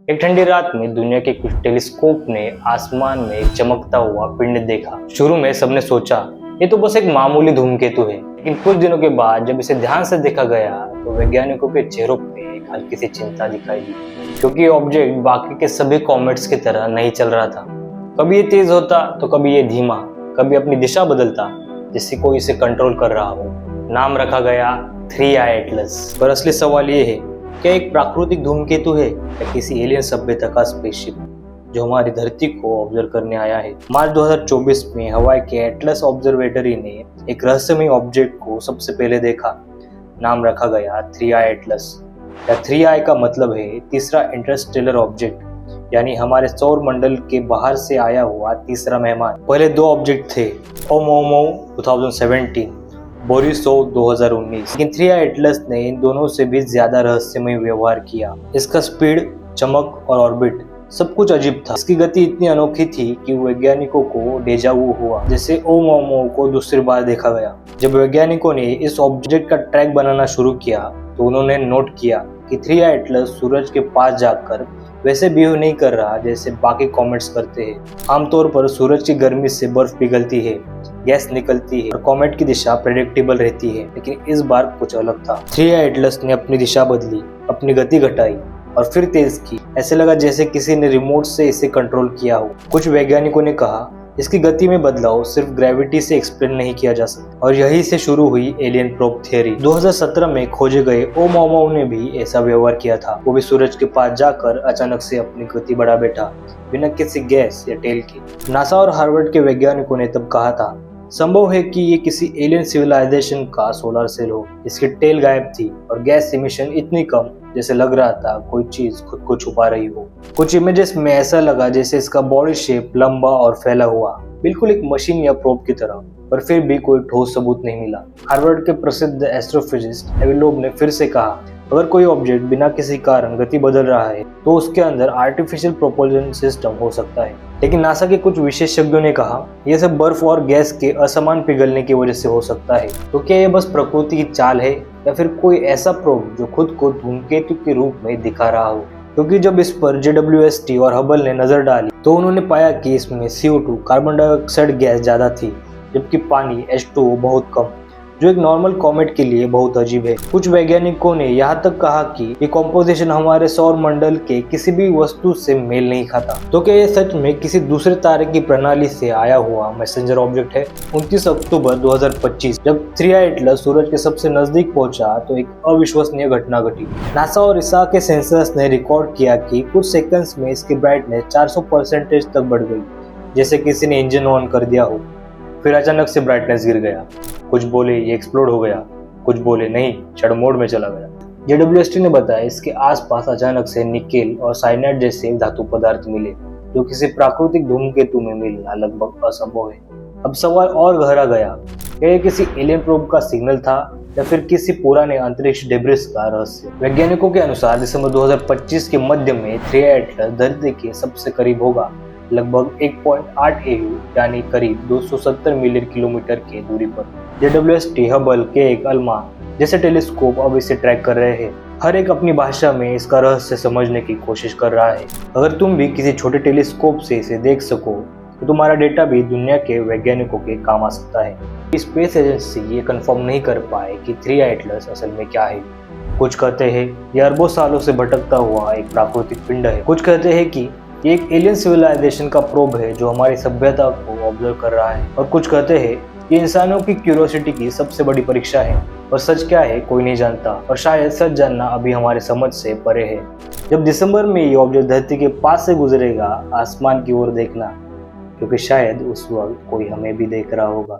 एक ठंडी रात में दुनिया के कुछ टेलीस्कोप ने आसमान में एक चमकता हुआ पिंड देखा। शुरू में सबने सोचा ये तो बस एक मामूली धूमकेतु है, लेकिन कुछ दिनों के बाद जब इसे ध्यान से देखा गया तो वैज्ञानिकों के चेहरों पे एक हल्की सी चिंता दिखाई दी, क्योंकि ये ऑब्जेक्ट बाकी के सभी कॉमेट्स की तरह नहीं चल रहा था। कभी ये तेज होता तो कभी ये धीमा, कभी अपनी दिशा बदलता जैसे कोई इसे कंट्रोल कर रहा हो। नाम रखा गया 3i एटलस। पर असली सवाल ये है, क्या एक प्राकृतिक धूमकेतु है या किसी एलियन सभ्यता का स्पेसशिप जो हमारी धरती को ऑब्जर्व करने आया है? मार्च 2024 में हवाई के एटलस ऑब्जर्वेटरी ने एक रहस्यमय ऑब्जेक्ट को सबसे पहले देखा। नाम रखा गया 3i एटलस। या 3i का मतलब है तीसरा इंटरस्टेलर ऑब्जेक्ट, यानी हमारे सौर मंडल के बाहर से आया हुआ तीसरा मेहमान। पहले दो ऑब्जेक्ट थे, ओमोमो 2017, बोरिसोव 2019, लेकिन 3i एटलस ने इन दोनों से भी ज्यादा रहस्यमय व्यवहार किया। इसका स्पीड, चमक और ऑर्बिट सब कुछ अजीब था। इसकी गति इतनी अनोखी थी कि वैज्ञानिकों को डेजा वू हुआ, जैसे ओमोमो को दूसरी बार देखा गया। जब वैज्ञानिकों ने इस ऑब्जेक्ट का ट्रैक बनाना शुरू किया तो उन्होंने नोट किया कि 3i एटलस सूरज के पास जाकर वैसे बिहेव नहीं कर रहा जैसे बाकी कॉमेट्स करते हैं। आमतौर पर सूरज की गर्मी से बर्फ पिघलती है, गैस निकलती है और कॉमेट की दिशा प्रेडिक्टेबल रहती है, लेकिन इस बार कुछ अलग था। 3i एटलस ने अपनी दिशा बदली, अपनी गति घटाई और फिर तेज की। ऐसे लगा जैसे किसी ने रिमोट से इसे कंट्रोल किया हो। कुछ वैज्ञानिकों ने कहा इसकी गति में बदलाव सिर्फ ग्रेविटी से एक्सप्लेन नहीं किया जा सकता, और यही से शुरू हुई एलियन प्रोब थ्योरी। 2017 में खोजे गए ओमोमो ने भी ऐसा व्यवहार किया था। वो भी सूरज के पास जाकर अचानक से अपनी गति बढ़ा बैठा, बिना किसी गैस या तेल के। नासा और हार्वर्ड के वैज्ञानिकों ने तब कहा था संभव है कि ये किसी एलियन सिविलाइजेशन का सोलर सेल हो। इसकी टेल गायब थी और गैस इमिशन इतनी कम जैसे लग रहा था कोई चीज खुद को छुपा रही हो। कुछ इमेजेस में ऐसा लगा जैसे इसका बॉडी शेप लंबा और फैला हुआ, बिल्कुल एक मशीन या प्रोब की तरह, पर फिर भी कोई ठोस सबूत नहीं मिला। हार्वर्ड के प्रसिद्ध एस्ट्रोफिजिस्ट एविलोब ने फिर से कहा अगर कोई ऑब्जेक्ट बिना किसी कारण गति बदल रहा है तो उसके अंदर आर्टिफिशियल प्रोपल्शन सिस्टम हो सकता है। लेकिन नासा के कुछ विशेषज्ञों ने कहा यह सब बर्फ और गैस के असमान पिघलने की वजह से हो सकता है। तो क्या यह बस प्रकृति की चाल है या फिर कोई ऐसा प्रोब जो खुद को धूमकेतु के रूप में दिखा रहा हो? क्योंकि जब इस पर JWST और हबल ने नजर डाली तो उन्होंने पाया कि इसमें CO2 कार्बन डाइऑक्साइड गैस ज्यादा थी, जबकि पानी H2O बहुत कम, जो एक नॉर्मल कॉमेट के लिए बहुत अजीब है। कुछ वैज्ञानिकों ने यहाँ तक कहा कि ये कॉम्पोजिशन हमारे सौर मंडल के किसी भी वस्तु से मेल नहीं खाता। तो क्या ये सच में किसी दूसरे तारे की प्रणाली से आया हुआ मैसेंजर ऑब्जेक्ट है? 29 अक्टूबर 2025 जब 3i एटलस सूरज के सबसे नजदीक पहुंचा तो एक अविश्वसनीय घटना घटी। नासा और इसा के सेंसर्स ने रिकॉर्ड किया कि कुछ सेकंड्स में इसकी ब्राइटनेस 400% तक बढ़ गई, जैसे किसी ने इंजन ऑन कर दिया हो। फिर अचानक से ब्राइटनेस गिर गया। कुछ बोले ये एक्सप्लोड हो गया, कुछ बोले नहीं क्षण मोड में चला गया। JWST ने बताया इसके आसपास अचानक से निकेल और साइनाइड जैसे धातु पदार्थ मिले, जो किसी प्राकृतिक धूमकेतु में मिलना लगभग असंभव है। अब सवाल और गहरा गया, क्या ये किसी एलियन प्रोब का सिग्नल था या फिर किसी पुराने अंतरिक्ष डेब्रिस का रहस्य? वैज्ञानिकों के अनुसार दिसंबर 2025 के मध्य में 3i एटलस धरती के सबसे करीब होगा, लगभग 1.8 AU यानी करीब 270 मिलियन किलोमीटर की दूरी पर। JWST, हबल के एक अल्मा जैसे टेलीस्कोप अब इसे ट्रैक कर रहे हैं। हर एक अपनी भाषा में इसका रहस्य समझने की कोशिश कर रहा है। अगर तुम भी किसी छोटे टेलीस्कोप से इसे देख सको तो तुम्हारा डेटा भी दुनिया के वैज्ञानिकों के काम आ सकता है। स्पेस एजेंसी ये कंफर्म नहीं कर पाए कि 3i एटलस असल में क्या है। कुछ कहते हैं ये अरबों सालों से भटकता हुआ एक प्राकृतिक पिंड है। कुछ कहते हैं कि ये एक एलियन सिविलाइजेशन का प्रोब है जो हमारी सभ्यता को ऑब्जर्व कर रहा है, और कुछ कहते हैं ये इंसानों की क्यूरियोसिटी की सबसे बड़ी परीक्षा है। और सच क्या है कोई नहीं जानता, और शायद सच जानना अभी हमारे समझ से परे है। जब दिसंबर में ये ऑब्जेक्ट धरती के पास से गुजरेगा, आसमान की ओर देखना, क्योंकि शायद उस वक्त कोई हमें भी देख रहा होगा।